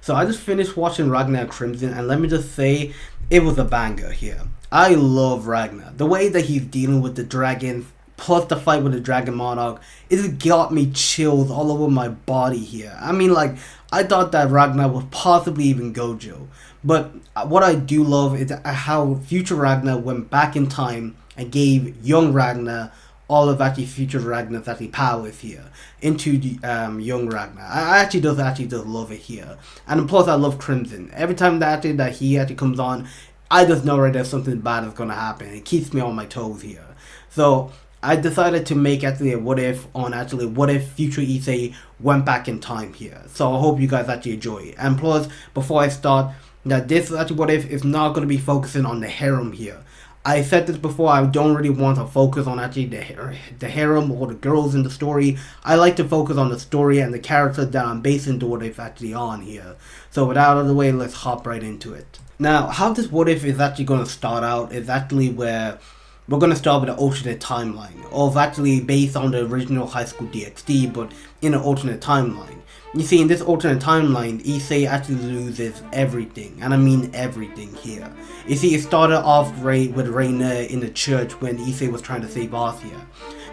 So I just finished watching Ragnar Crimson, and let me just say, it was a banger here. I love Ragnar. The way that he's dealing with the dragons, plus the fight with the Dragon Monarch, it just got me chills all over my body here. I mean, like, I thought that Ragnar was possibly even Gojo. But what I do love is how future Ragnar went back in time and gave young Ragnar all of actually future Ragnar's actually powers here into the young Ragnar. I actually just love it here. And plus I love Crimson. Every time that he actually comes on, I just know right there's something bad is gonna happen. It keeps me on my toes here. So I decided to make actually a what if on actually what if future Issei went back in time here. So I hope you guys actually enjoy it. And plus, before I start, that this actually what if is not going to be focusing on the harem here. I said this before, I don't really want to focus on actually the harem or the girls in the story. I like to focus on the story and the characters that I'm basing the what if actually on here. So without out of the way, let's hop right into it. Now, how this what if is actually going to start out is actually where we're going to start with an alternate timeline, of actually based on the original High School DxD, but in an alternate timeline. You see, in this alternate timeline, Issei actually loses everything, and I mean everything here. You see, it started off with Reina in the church when Issei was trying to save Arthea.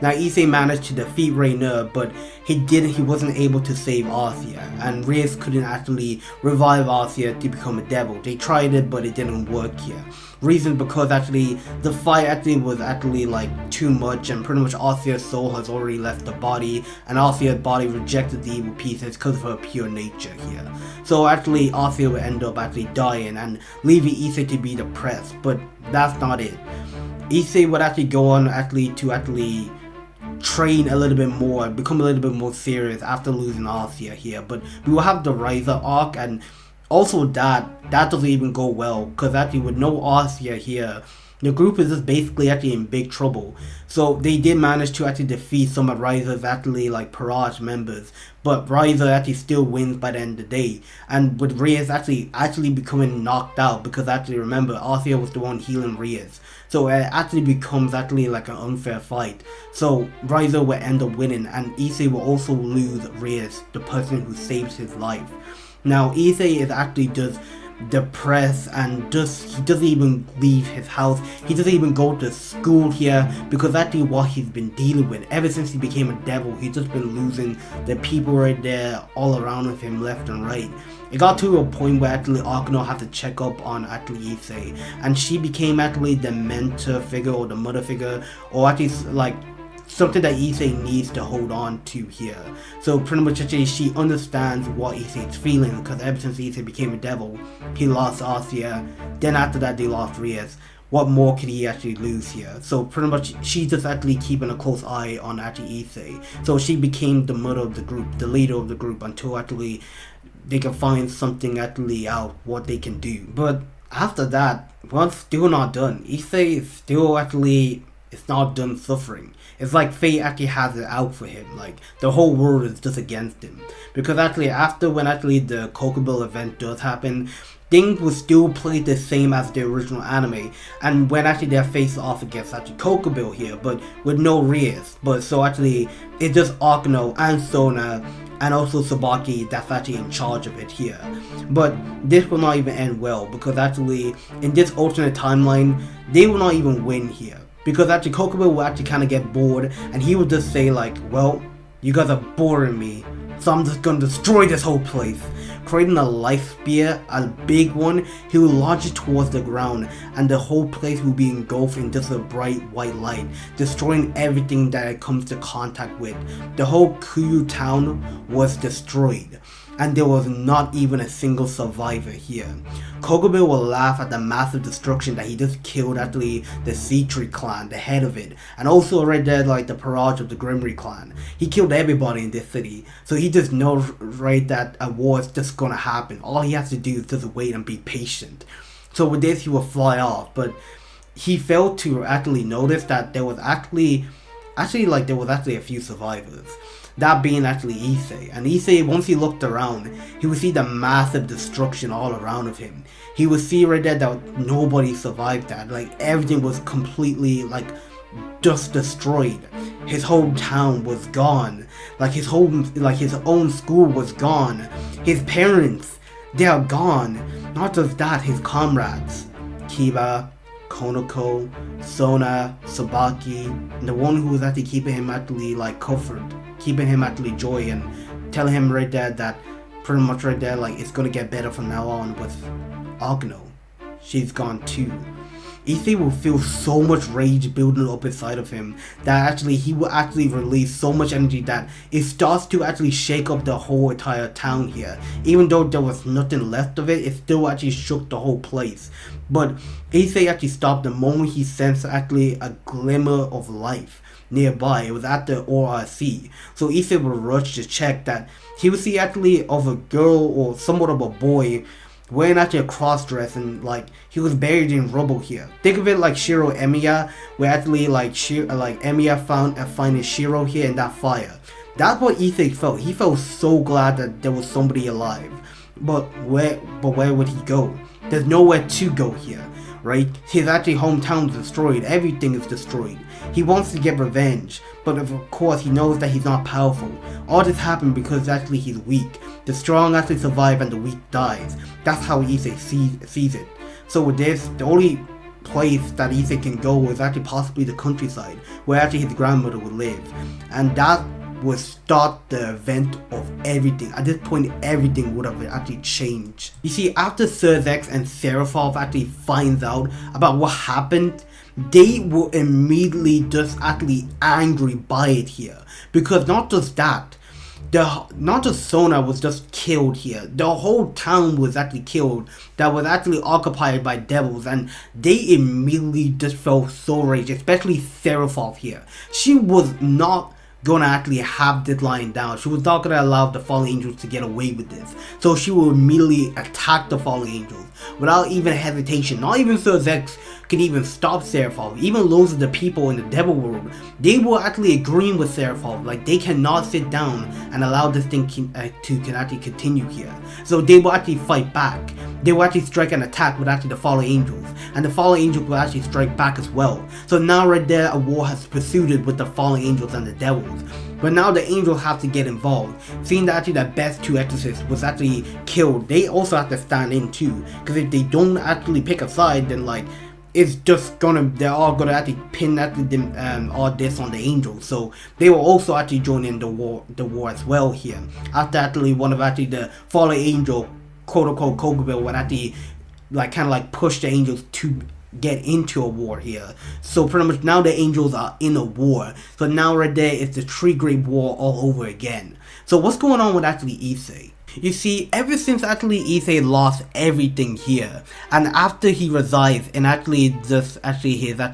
Now, Issei managed to defeat Reina, but he wasn't able to save Arthea, and Reyes couldn't actually revive Arthea to become a devil. They tried it, but it didn't work here. Reason because actually the fight actually was actually like too much, and pretty much Arthea's soul has already left the body, and Arthea's body rejected the evil pieces because of her pure nature here. So actually Arthea will end up actually dying and leaving Issei to be depressed, but that's not it. Issei would actually go on to train a little bit more, become a little bit more serious after losing Arthea here. But we will have the Riser arc, and also that doesn't even go well, because actually with no Arthea here, the group is just basically actually in big trouble. So they did manage to actually defeat some of Riser's actually like Parage members, but Riser actually still wins by the end of the day. And with Reyes actually becoming knocked out, because actually remember, Arthea was the one healing Reyes. So it actually becomes actually like an unfair fight. So Riser will end up winning, and Issei will also lose Reyes, the person who saves his life. Now Issei is actually just depressed, and he doesn't even leave his house. He doesn't even go to school here, because actually what he's been dealing with ever since he became a devil, he's just been losing the people right there all around with him left and right. It got to a point where actually Akano had to check up on actually Issei, and she became actually the mentor figure or the mother figure, or at least like something that Issei needs to hold on to here. So pretty much actually she understands what Issei's feeling, because ever since Issei became a devil, he lost Arthea, then after that they lost Reyes. What more could he actually lose here? So pretty much she's just actually keeping a close eye on actually Issei. So she became the mother of the group, the leader of the group, until actually they can find something actually out what they can do. But after that, well, it's still not done. Issei is still actually, it's not done suffering. It's like fate actually has it out for him. Like the whole world is just against him. Because actually after when actually the Kokobel event does happen, things will still play the same as the original anime, and when actually they're faced off against actually Kokobel here, but with no Reyes. But so actually it's just Akano and Sona and also Tsubaki that's actually in charge of it here. But this will not even end well, because actually in this alternate timeline they will not even win here, because actually Kokobel will actually kind of get bored, and he will just say like, well, you guys are boring me, so I'm just gonna destroy this whole place. Creating a life spear, a big one, he will launch it towards the ground, and the whole place will be engulfed in just a bright white light, destroying everything that it comes to contact with. The whole Kuyu town was destroyed, and there was not even a single survivor here. Kokobel will laugh at the massive destruction that he just killed actually the Sea-Tree clan, the head of it, and also right there like the Parage of the Grimry clan. He killed everybody in this city, so he just knows right that a war is just gonna happen. All he has to do is just wait and be patient. So with this he will fly off, but he failed to actually notice that there was actually a few survivors. That being actually Issei. And Issei, once he looked around, he would see the massive destruction all around of him. He would see right there that nobody survived that. Like everything was completely like just destroyed. His whole town was gone. Like his own school was gone. His parents, they are gone. Not just that, his comrades, Kiba, Konoko, Sona, Sabaki, and the one who was actually keeping him actually like comfort, keeping him actually joy, and telling him right there that pretty much right there like it's gonna get better from now on with Agno. She's gone too. Issei will feel so much rage building up inside of him that actually he will actually release so much energy that it starts to actually shake up the whole entire town here. Even though there was nothing left of it, it still actually shook the whole place. But Issei actually stopped the moment he sensed actually a glimmer of life nearby. It was at the ORC. So Issei would rush to check that he would see actually of a girl or somewhat of a boy wearing actually a cross dress, and like he was buried in rubble here. Think of it like Shiro Emiya, where actually like Emiya finding Shiro here in that fire. That's what Issei felt. He felt so glad that there was somebody alive. But where would he go? There's nowhere to go here, right? His actually hometown is destroyed. Everything is destroyed. He wants to get revenge, but of course he knows that he's not powerful. All this happened because actually he's weak. The strong actually survive and the weak dies. That's how Issei sees it. So with this, the only place that Issei can go is actually possibly the countryside, where actually his grandmother would live. And that would start the event of everything. At this point, everything would have actually changed. You see, after Serzex and Seraphov actually finds out about what happened, they were immediately just actually angry by it here. Because not just that, not just Sona was just killed here, the whole town was actually killed that was actually occupied by devils, and they immediately just felt so raged, especially Seraphov here. She was not gonna actually have this lying down. She was not gonna allow the fallen angels to get away with this. So she will immediately attack the fallen angels without even hesitation. Not even Serzex could even stop Seraphov. Even loads of the people in the devil world, they were actually agreeing with Seraphov. Like, they cannot sit down and allow this thing to actually continue here. So they will actually fight back. They will actually strike an attack with actually the fallen angels, and the fallen angels will actually strike back as well. So now right there, a war has pursued with the fallen angels and the devils. But now the angels have to get involved. Seeing that actually the best two exorcists was actually killed, they also have to stand in too. Because if they don't actually pick a side, then like it's just they're all gonna actually pin actually all this on the angels. So they will also actually join in the war as well here. After actually one of actually the fallen angel, quote unquote Kokubil, would actually kind of push the angels to get into a war here. So pretty much now the angels are in a war. So now right there it's the Tree Great War all over again. So what's going on with actually Issei? You see, ever since actually Issei lost everything here, and after he resides in actually his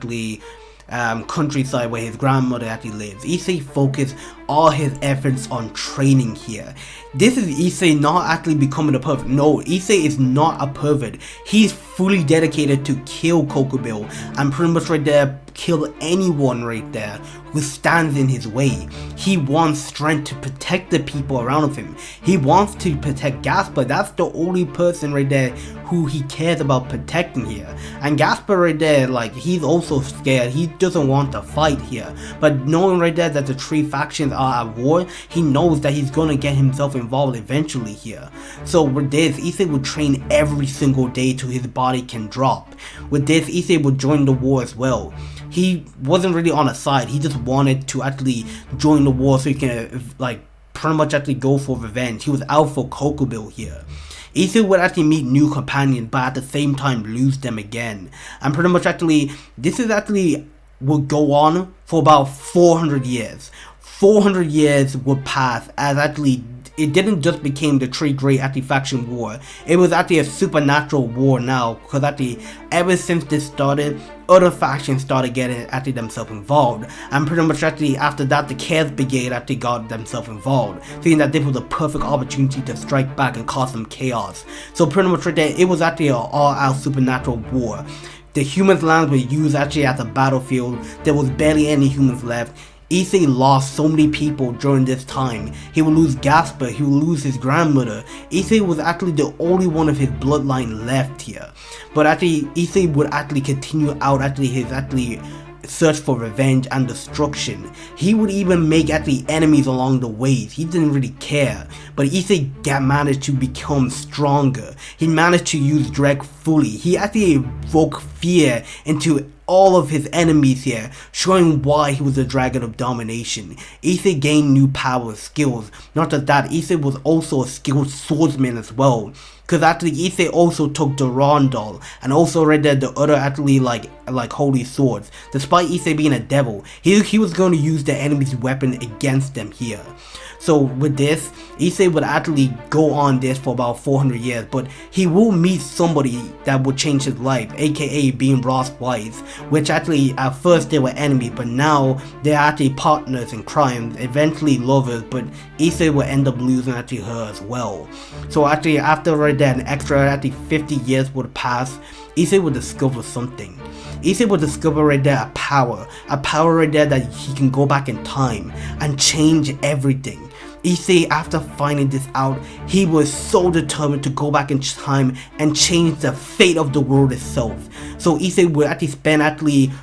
countryside where his grandmother actually lives, Issei focused all his efforts on training here. This is Issei not actually becoming a pervert. No, Issei is not a pervert. He's fully dedicated to kill Kokubil and pretty much right there kill anyone right there who stands in his way. He wants strength to protect the people around him. He wants to protect Gasper. That's the only person right there who he cares about protecting here. And Gasper right there, he's also scared. He doesn't want to fight here. But knowing right there that the three factions are at war, he knows that he's gonna get himself involved eventually here. So with this, Issei would train every single day till his body can drop. With this, Issei would join the war as well. He wasn't really on a side. He just wanted to actually join the war so he can pretty much actually go for revenge. He was out for Kokubil here. Issei would actually meet new companions, but at the same time lose them again. And pretty much actually, this is actually would go on for about 400 years. 400 years would pass as actually it didn't just become the Tree Great faction war. It was actually a supernatural war now, because actually ever since this started, other factions started getting themselves involved, and pretty much actually after that the Chaos Brigade actually got themselves involved, seeing that this was a perfect opportunity to strike back and cause some chaos. So pretty much right there, it was actually an all-out supernatural war. The humans' lands were used actually as a battlefield. There was barely any humans left. Issei lost so many people during this time. He would lose Gasper, he would lose his grandmother. Issei was actually the only one of his bloodline left here. But actually, Issei would actually continue out his search for revenge and destruction. He would even make actually enemies along the ways. He didn't really care. But Issei managed to become stronger. He managed to use Dread fully. He actually evoked fear into all of his enemies here, showing why he was a dragon of domination. Issei gained new power skills. Not just that, Issei was also a skilled swordsman as well. Because actually Issei also took Durandal and also read that the other actually like holy swords. Despite Issei being a devil, he was going to use the enemy's weapon against them here. So with this, Issei would actually go on this for about 400 years, but he will meet somebody that would change his life, aka being Ross Wise, which actually at first they were enemies, but now they're actually partners in crime, eventually lovers, but Issei will end up losing actually her as well. So actually after an extra actually 50 years would pass, Issei would discover something. Issei will discover right there a power right there that he can go back in time and change everything. Issei, after finding this out, he was so determined to go back in time and change the fate of the world itself. So Issei would actually spend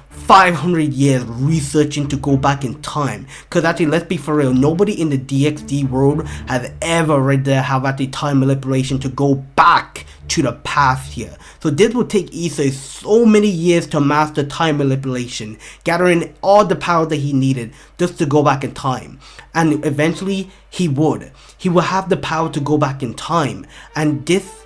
500 years researching to go back in time. Cause actually, let's be for real, nobody in the DxD world has ever right there have actually time manipulation to go back to the past here. So this would take Issei so many years to master time manipulation, gathering all the power that he needed just to go back in time. And eventually he would have the power to go back in time, and this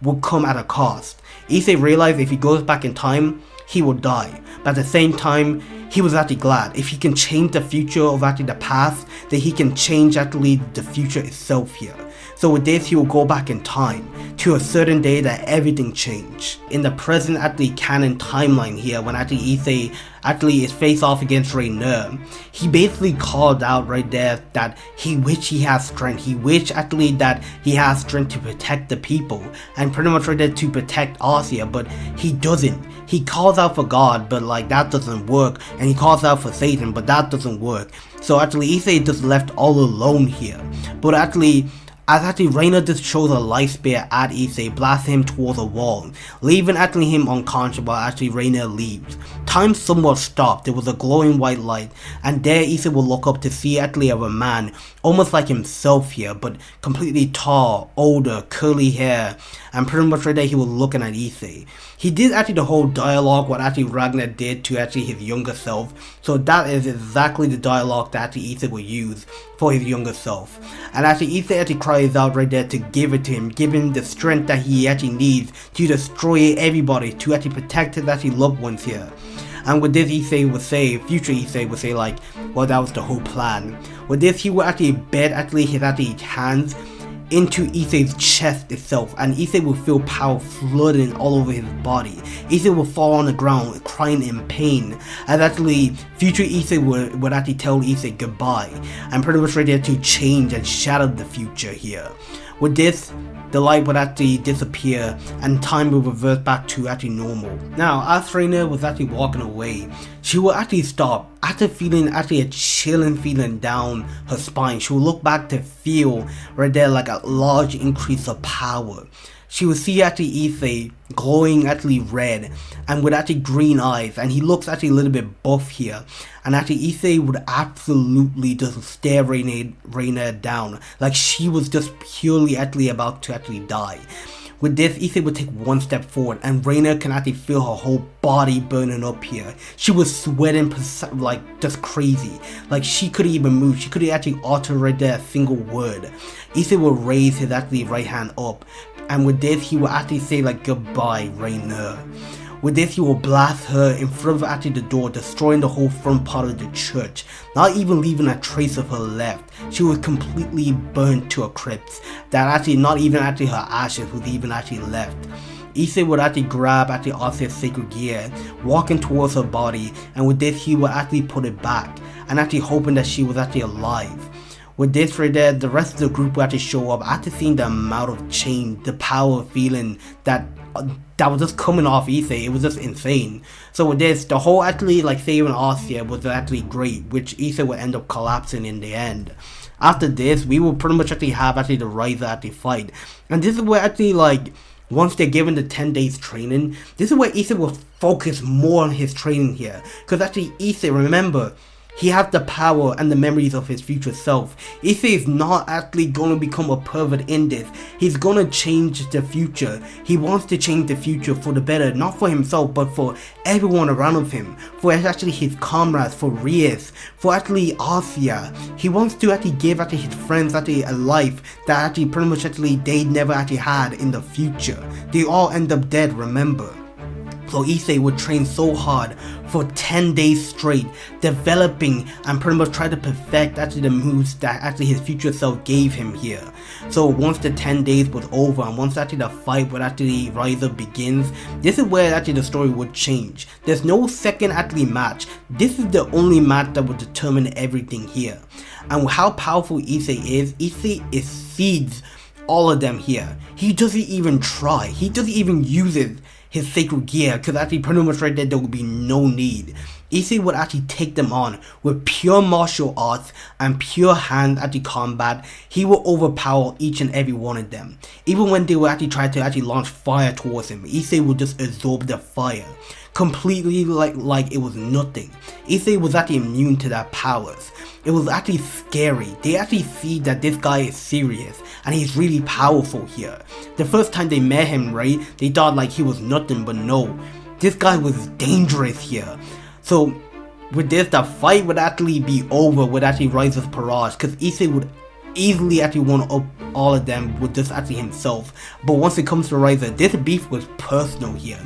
would come at a cost. Issei realized if he goes back in time, he will die. But at the same time, he was actually glad. If he can change the future of actually the past, then he can change actually the future itself here. So with this, he will go back in time to a certain day that everything changed. In the present actually canon timeline here, when actually Issei actually is face off against Rainer, he basically called out right there that he wished he had strength. He wished actually that he has strength to protect the people and pretty much right there to protect Asia, but he doesn't. He calls out for God, but like that doesn't work, and he calls out for Satan, but that doesn't work. So actually Issei just left all alone here. But actually, as actually Rainer just throws a light spear at Issei, blasting him towards a wall, leaving actually him unconscious while actually Rainer leaves. Time somewhat stopped. There was a glowing white light, and there Issei will look up to see actually of a man, almost like himself here, but completely tall, older, curly hair, and pretty much right there he was looking at Issei. He did actually the whole dialogue what actually Ragnar did to actually his younger self, so that is exactly the dialogue that actually Issei will use for his younger self. And actually Issei actually cries out right there to give it to him, give him the strength that he actually needs to destroy everybody, to actually protect his actually loved ones here. And with this, Issei would say, future Issei would say like, well, that was the whole plan. With this, he would actually bed actually his actually hands into Issei's chest itself, and Issei will feel power flooding all over his body. Issei will fall on the ground crying in pain, and actually future Issei would actually tell Issei goodbye, and pretty much ready to change and shatter the future here. With this, the light would actually disappear and time will revert back to actually normal. Now, as Rainer was actually walking away, she will actually stop after feeling actually a chilling feeling down her spine. She will look back to feel right there like a large increase of power. She will see actually Issei glowing actually red and with actually green eyes, and he looks actually a little bit buff here, and actually Issei would absolutely just stare Rainer down like she was just purely actually about to actually die. With this, Issei would take one step forward, and Rainer can actually feel her whole body burning up here. She was sweating like just crazy, like she couldn't even move. She couldn't actually utter right there a single word. Issei will raise his actually right hand up, and with this he will actually say like goodbye Rainer. With this, he will blast her in front of actually the door, destroying the whole front part of the church, not even leaving a trace of her left. She was completely burnt to a crisp, that actually not even actually her ashes was even actually left. Issei would actually grab actually Asia's sacred gear, walking towards her body, and with this he would actually put it back, and actually hoping that she was actually alive. With this right there, the rest of the group will actually show up after seeing the amount of change, the power of feeling that was just coming off Issei. It was just insane. So with this, the whole actually like saving Asia was actually great, which Issei would end up collapsing in the end. After this, we will pretty much actually have actually the Rise actually fight, and this is where actually like once they're given the 10 days training, this is where Issei will focus more on his training here. Because actually Issei, remember, he has the power and the memories of his future self. Issei is not actually going to become a pervert in this. He's going to change the future. He wants to change the future for the better, not for himself, but for everyone around of him. For actually his comrades, for Rias, for actually Arcia. He wants to actually give actually his friends actually a life that actually pretty much actually they never actually had in the future. They all end up dead, remember. So Issei would train so hard for 10 days straight, developing and pretty much try to perfect actually the moves that actually his future self gave him here. So once the 10 days was over and once actually the fight with actually Riser begins, this is where actually the story would change. There's no second actually match. This is the only match that would determine everything here. And how powerful Issei exceeds all of them here. He doesn't even try. He doesn't even use it. His sacred gear, because actually pretty much right there would be no need. Issei would actually take them on with pure martial arts and pure hand actually combat. He will overpower each and every one of them. Even when they would actually try to actually launch fire towards him, Issei would just absorb the fire completely like it was nothing. Issei was actually immune to their powers. It was actually scary. They actually see that this guy is serious and he's really powerful here. The first time they met him, right, they thought like he was nothing, but no, this guy was dangerous here. So with this, the fight would actually be over with actually Riser's Barrage, because Issei would easily actually one up all of them with just actually himself. But once it comes to Riser, this beef was personal here.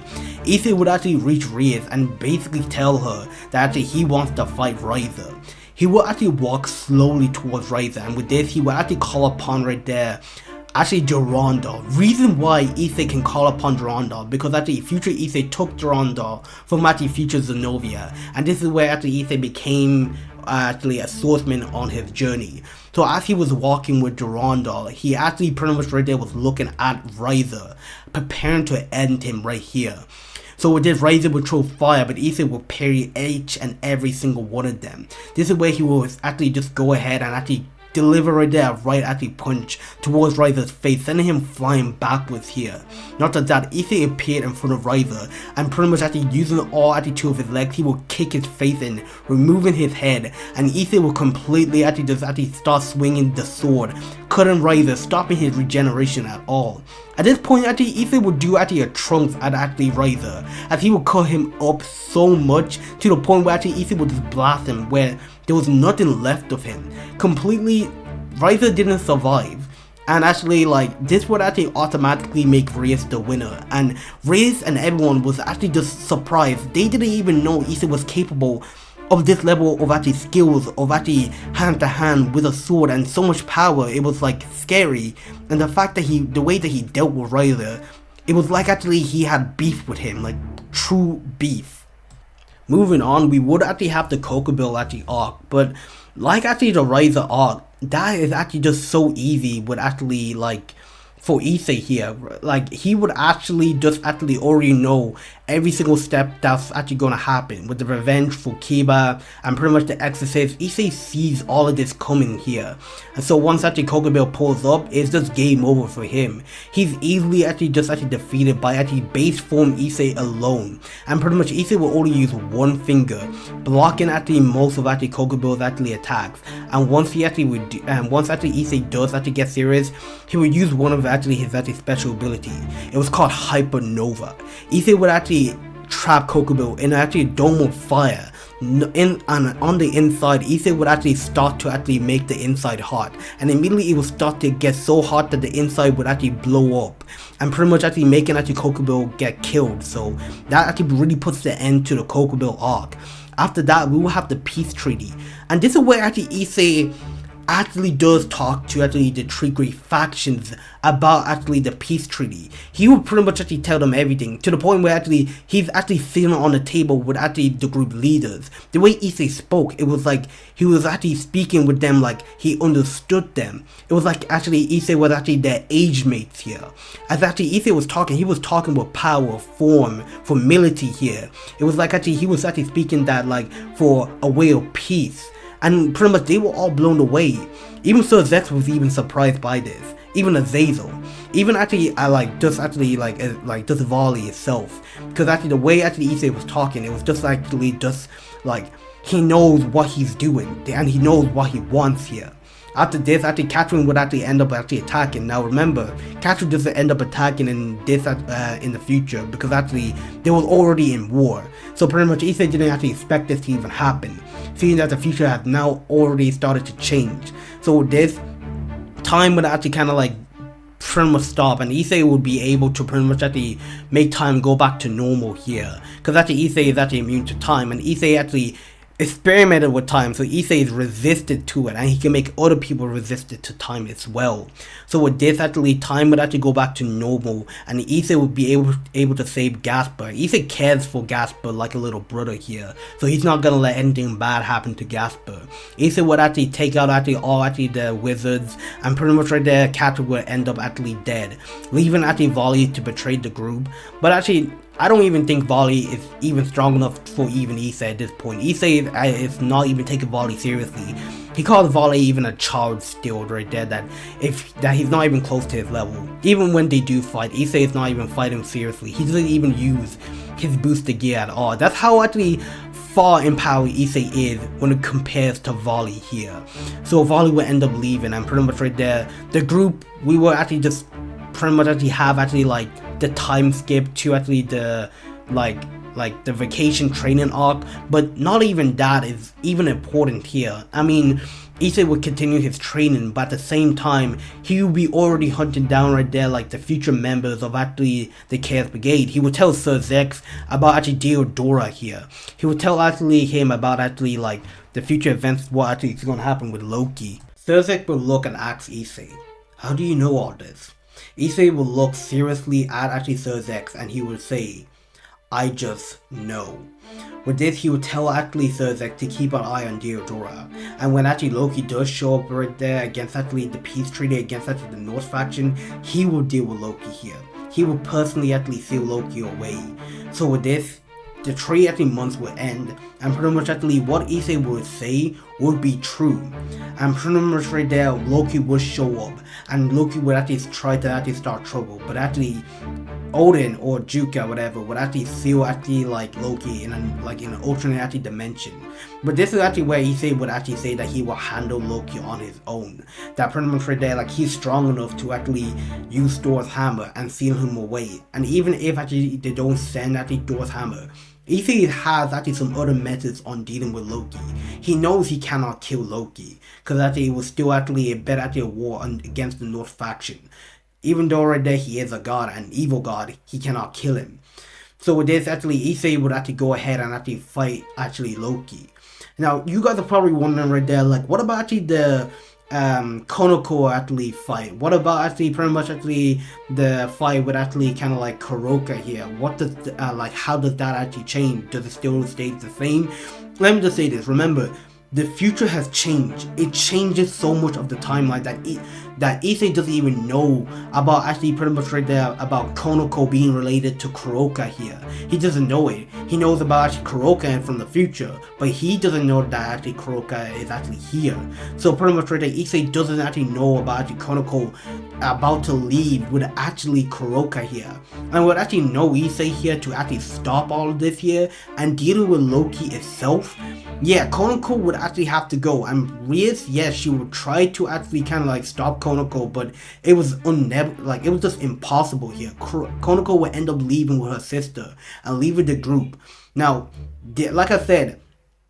Issei would actually reach Rias and basically tell her that actually he wants to fight Riser. He will actually walk slowly towards Riser, and with this he will actually call upon right there actually Durandal. Reason why Issei can call upon Durandal, because actually future Issei took Durandal from actually future Zenobia, and this is where actually Issei became actually a swordsman on his journey. So as he was walking with Durandal, he actually pretty much right there was looking at Riser, preparing to end him right here. So with this, Riser would throw fire, but Issei would parry each and every single one of them. This is where he will actually just go ahead and actually deliver right there a right actually punch towards Riser's face, sending him flying backwards here. Not just that, Issei appeared in front of Riser and pretty much actually using all actually two of his legs, he will kick his face in, removing his head, and Issei will completely actually just actually start swinging the sword, cutting Riser, stopping his regeneration at all. At this point, actually, Issei would do actually a trunks at actually Riser, as he would cut him up so much to the point where actually Issei would just blast him, where there was nothing left of him. Completely, Riser didn't survive. And actually, like, this would actually automatically make Rias the winner. And Rias and everyone was actually just surprised. They didn't even know Issei was capable of this level of actually skills, of actually hand to hand with a sword and so much power. It was like scary. And the fact that the way that he dealt with Riser, it was like actually he had beef with him, like true beef. Moving on, we would actually have the Kokobell actually arc, but like actually the Riser arc, that is actually just so easy with actually like for Issei here. Like he would actually just actually already know every single step that's actually gonna happen with the revenge for Kiba and pretty much the exorcist. Issei sees all of this coming here, and so once actually Kokobell pulls up, it's just game over for him. He's easily actually just actually defeated by actually base form Issei alone, and pretty much Issei will only use one finger, blocking actually most of actually Kokobell's actually attacks. And once he actually would, once actually Issei does actually get serious, he would use one of actually his actually special ability. It was called Hypernova. Issei would actually trap Kokobell in actually a dome of fire. On the inside, Issei would actually start to actually make the inside hot, and immediately it would start to get so hot that the inside would actually blow up, and pretty much actually making actually Kokobell get killed. So that actually really puts the end to the Kokobell arc. After that, we will have the peace treaty, and this is where actually Issei actually does talk to actually the three great factions about actually the peace treaty. He would pretty much actually tell them everything, to the point where actually he's actually sitting on the table with actually the group leaders. The way Issei spoke, it was like he was actually speaking with them like he understood them. It was like actually Issei was actually their age mates here. As actually Issei was talking, he was talking with power, form, formility here. It was like actually he was actually speaking that like for a way of peace. And pretty much they were all blown away. Even Sir Zex was even surprised by this. Even Azazel. even actually I like just actually like just volley itself, because actually the way actually issei was talking, it was just actually just like he knows what he's doing and he knows what he wants here. After this, actually Catherine would actually end up actually attacking. Now remember, Catherine doesn't end up attacking in this in the future, because actually they were already in war. So pretty much issei didn't actually expect this to even happen, seeing that the future has now already started to change. So with this, time would actually kind of like pretty much stop, and issei would be able to pretty much actually make time go back to normal here, because actually issei is actually immune to time, and issei actually experimented with time, so issei is resistant to it, and he can make other people resistant to time as well. So with this, actually time would actually go back to normal, and issei would be able to save Gasper. Issei cares for Gasper like a little brother here, so he's not gonna let anything bad happen to Gasper. Issei would actually take out all the wizards, and pretty much right there Catherine would end up actually dead, leaving actually Volley to betray the group. But actually I don't even think Volley is even strong enough for even issei at this point. Issei is not even taking Volley seriously. He calls Volley even a child still right there, that he's not even close to his level. Even when they do fight, issei is not even fighting seriously. He doesn't even use his booster gear at all. That's how actually far in power issei is when it compares to Volley here. So Volley will end up leaving, and pretty much right there, the group, we will actually just pretty much actually have actually like the time skip to actually the like the vacation training arc, but not even that is even important here. I mean, issei would continue his training, but at the same time he would be already hunting down right there like the future members of actually the Chaos Brigade. He would tell Sir Zex about actually Deodora here. He would tell actually him about actually like the future events, what actually is going to happen with Loki. Sir Zex would look and ask issei, "How do you know all this?" Issei will look seriously at actually Sir Zex, and he would say, "I just know." With this, he would tell actually Sir Zex to keep an eye on Deodora, and when actually Loki does show up right there against actually the peace treaty against actually the North faction, he will deal with Loki here. He will personally actually seal Loki away. So with this, the 3 actually months will end, and pretty much actually what issei would say would be true, and pretty much right there Loki would show up, and Loki would actually try to actually start trouble, but actually Odin or Juka, whatever, would actually seal actually like Loki in an alternate actually dimension. But this is actually where issei would actually say that he will handle Loki on his own. That pretty much right there, like he's strong enough to actually use Thor's hammer and seal him away. And even if actually they don't send actually Thor's hammer, issei has actually some other methods on dealing with Loki. He knows he cannot kill Loki, because actually it was still actually a bit actually a war against the North faction. Even though right there he is a god, an evil god, he cannot kill him. So with this, actually issei would actually go ahead and actually fight actually Loki. Now you guys are probably wondering right there, like what about actually the Konoko actually fight? What about actually pretty much actually the fight with actually kind of like Kuroka here? What does like how does that actually change? Does it still stay the same? Let me just say this, remember, the future has changed. It changes so much of the timeline that issei doesn't even know about actually pretty much right there about Konoko being related to Kuroka here. He doesn't know it. He knows about actually Kuroka from the future, but he doesn't know that actually Kuroka is actually here. So pretty much right there, issei doesn't actually know about actually Konoko about to leave with actually Kuroka here. And would actually know issei here to actually stop all of this here and dealing with Loki itself. Yeah, Konoko would actually have to go, and Rias, yes, she would try to actually kind of like stop Konoko, but it was it was just impossible here. Konoko would end up leaving with her sister and leaving the group. Now, like I said,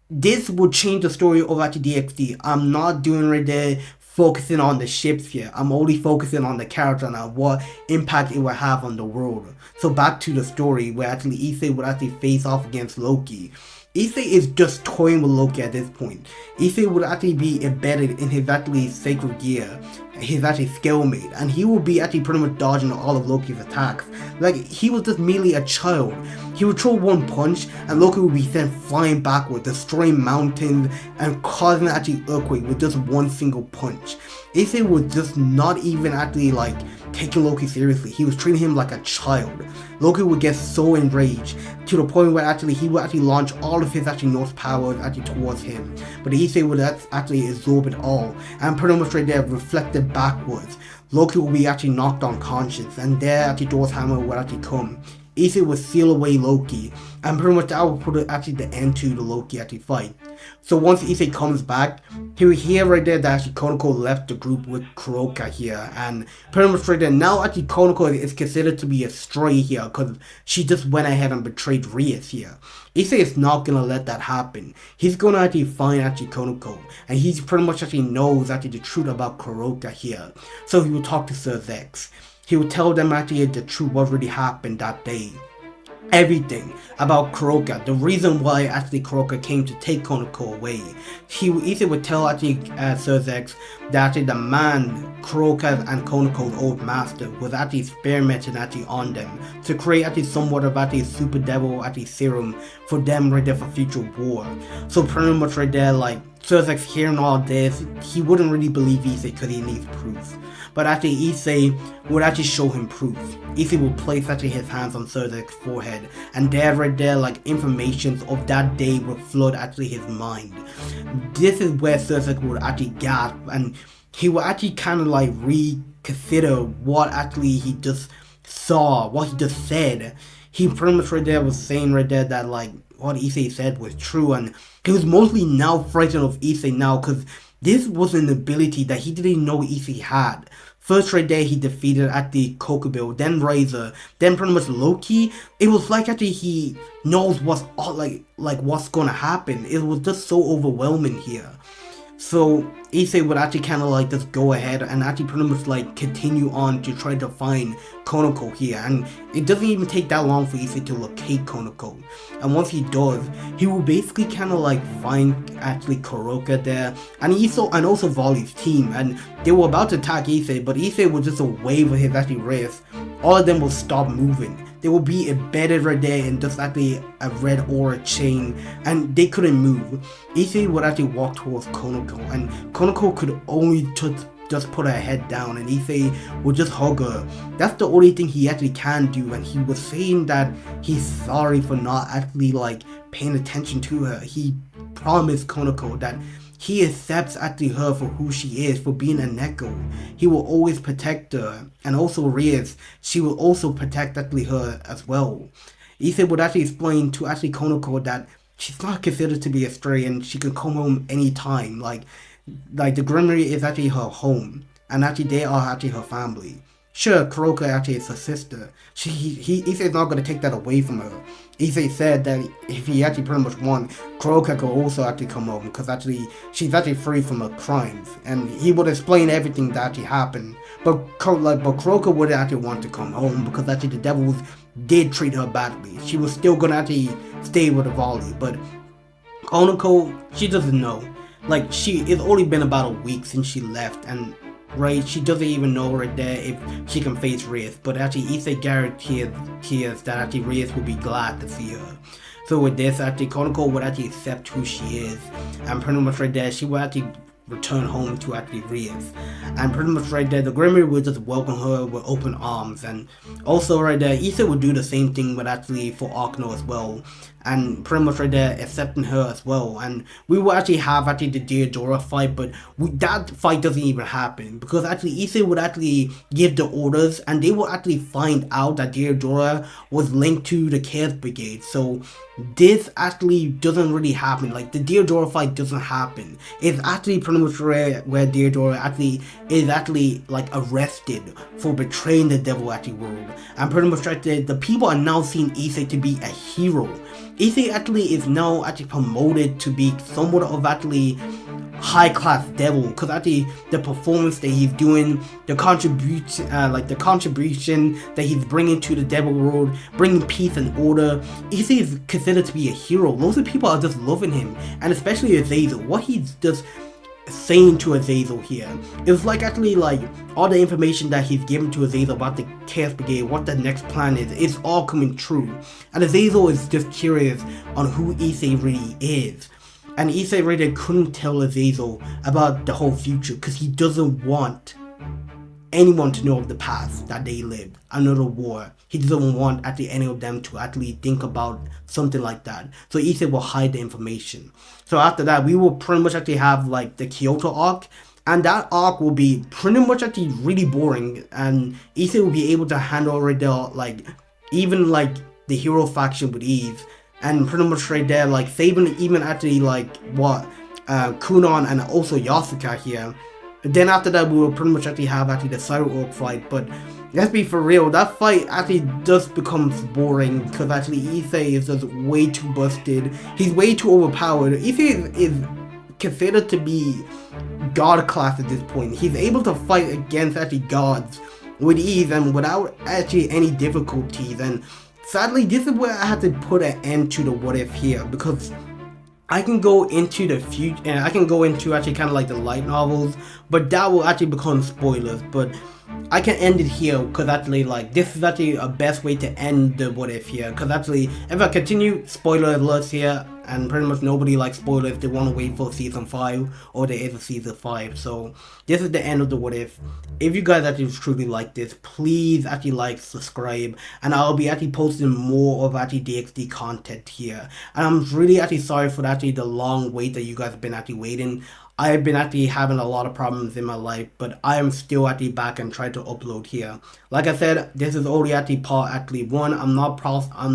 this would change the story of actually DxD. I'm not doing right there focusing on the ships here. I'm only focusing on the character and what impact it will have on the world. So back to the story where actually issei would actually face off against Loki. Issei is just toying with Loki at this point. Issei would actually be embedded in his actually sacred gear, his actually skill mate, and he will be actually pretty much dodging all of Loki's attacks. Like, he was just merely a child. He would throw one punch and Loki would be sent flying backward, destroying mountains and causing actually earthquake with just one single punch. Issei was just not even actually like taking Loki seriously. He was treating him like a child. Loki would get so enraged to the point where actually he would actually launch all of his actually Norse powers actually towards him. But issei would actually absorb it all and pretty much right there reflected backwards, Loki will be actually knocked unconscious, and there actually Thor's hammer will actually come. Issei will seal away Loki, and pretty much that will put actually the end to the Loki actually fight. So once Issei comes back, he will hear right there that actually Konako left the group with Kuroka here, and pretty much right there now actually Konako is considered to be a stray here because she just went ahead and betrayed Rias here. Issei is not gonna let that happen. He's gonna actually find actually Konako, and he pretty much actually knows actually the truth about Kuroka here. So he will talk to Sir Zex. He will tell them actually the truth, what really happened that day. Everything about Kuroka, the reason why actually Kuroka came to take Konako away. Issei would tell actually Sir Zex that actually the man, Kuroka and Konako's old master, was actually experimenting actually on them to create actually somewhat of actually super devil actually serum for them right there for future war. So pretty much right there, like Sir Zex hearing all this, he wouldn't really believe Issei because he needs proof. But actually Issei would actually show him proof. Issei would place actually his hands on Sir Zex's forehead, and there right there like information of that day would flood actually his mind. This is where Sir Zex would actually gasp, and he would actually kind of like reconsider what actually he just saw, what he just said. He pretty much right there was saying right there that like what Issei said was true, and he was mostly now frightened of Issei now because this was an ability that he didn't know Issei had. First right there he defeated at the Kokubil, then Razor, then pretty much Loki. It was like actually he knows what's all like what's gonna happen. It was just so overwhelming here. So Issei would actually kind of like just go ahead and actually pretty much like continue on to try to find Konako here, and it doesn't even take that long for Issei to locate Konako. And once he does, he will basically kind of like find actually Kuroka there, and also Volley's team, and they were about to attack Issei, but Issei was just a wave of his actually wrist. All of them will stop moving. They will be embedded right there in just actually a red aura chain, and they couldn't move. Issei would actually walk towards Konako, and Konako could only just put her head down, and Issei would just hug her. That's the only thing he actually can do, and he was saying that he's sorry for not actually like paying attention to her. He promised Konako that he accepts actually her for who she is, for being a Neko. He will always protect her, and also Rias, she will also protect actually her as well. Issei would actually explain to actually Konako that she's not considered to be a stray and she can come home anytime. Like the Grimmery is actually her home, and actually they are actually her family. Sure, Kuroka actually is her sister. Issei's not going to take that away from her. Issei said that if he actually pretty much won, Kuroka could also actually come home because actually she's actually free from her crimes, and he would explain everything that actually happened. But Kuroka wouldn't actually want to come home because actually the devils did treat her badly. She was still going to actually stay with the Volley, but Konako, she doesn't know. Like it's only been about a week since she left, and right, she doesn't even know right there if she can face Rias, but actually Issei guarantees that actually Rias will be glad to see her. So with this, actually Konako would actually accept who she is, and pretty much right there she will actually return home to actually Rias, and pretty much right there the Grimmery would just welcome her with open arms. And also right there Issei would do the same thing but actually for Akno as well, and pretty much right there accepting her as well. And we will actually have actually the Deodora fight, but that fight doesn't even happen because actually Issei would actually give the orders, and they will actually find out that Deodora was linked to the Chaos Brigade. So this actually doesn't really happen. Like the Deodora fight doesn't happen. It's actually pretty much where Deodora actually is actually like arrested for betraying the devil actually world, and pretty much right there the people are now seeing Issei to be a hero. Issei actually is now actually promoted to be somewhat of actually high class devil because actually the performance that he's doing, the contribution that he's bringing to the devil world, bringing peace and order. Issei is considered to be a hero. Lots of people are just loving him, and especially Azazel. What he's just saying to Azazel here, it was like actually like all the information that he's given to Azazel about the Chaos Brigade, what the next plan is, it's all coming true. And Azazel is just curious on who Issei really is. And Issei really couldn't tell Azazel about the whole future because he doesn't want anyone to know of the past that they lived, another war. He doesn't want actually any of them to actually think about something like that. So Issei will hide the information. So after that, we will pretty much actually have like the Kyoto arc. and that arc will be pretty much actually really boring, and issei will be able to handle right there, like even like the hero faction with ease, and pretty much right there like saving even actually like what Kunon and also Yasuka here. Then after that, we will pretty much actually have actually the Cyber Orc fight. But let's be for real, that fight actually does become boring because actually issei is just way too busted. He's way too overpowered. Issei is considered to be god class at this point. He's able to fight against actually gods with ease and without actually any difficulties. And sadly, this is where I had to put an end to the what if here, because I can go into the future and I can go into actually kind of like the light novels, but that will actually become spoilers. But I can end it here because actually like this is actually a best way to end the what if here, because actually if I continue, spoiler alerts here, and pretty much nobody likes spoilers. They want to wait for season 5 or there is a season 5. So this is the end of the what if. If you guys actually truly like this, please actually like, subscribe, and I'll be actually posting more of actually DxD content here. And I'm really actually sorry for actually the long wait that you guys have been actually waiting. I have been actually having a lot of problems in my life, but I am still actually back and trying to upload here. Like I said, this is only actually part actually 1. I'm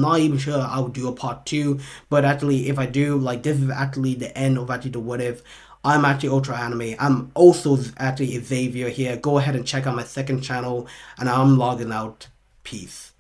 not even sure I'll do a part 2, but actually if I do, like this is actually the end of actually the what if. I'm actually Ultra Anime. I'm also actually Xavier here. Go ahead and check out my second channel, and I'm logging out. Peace.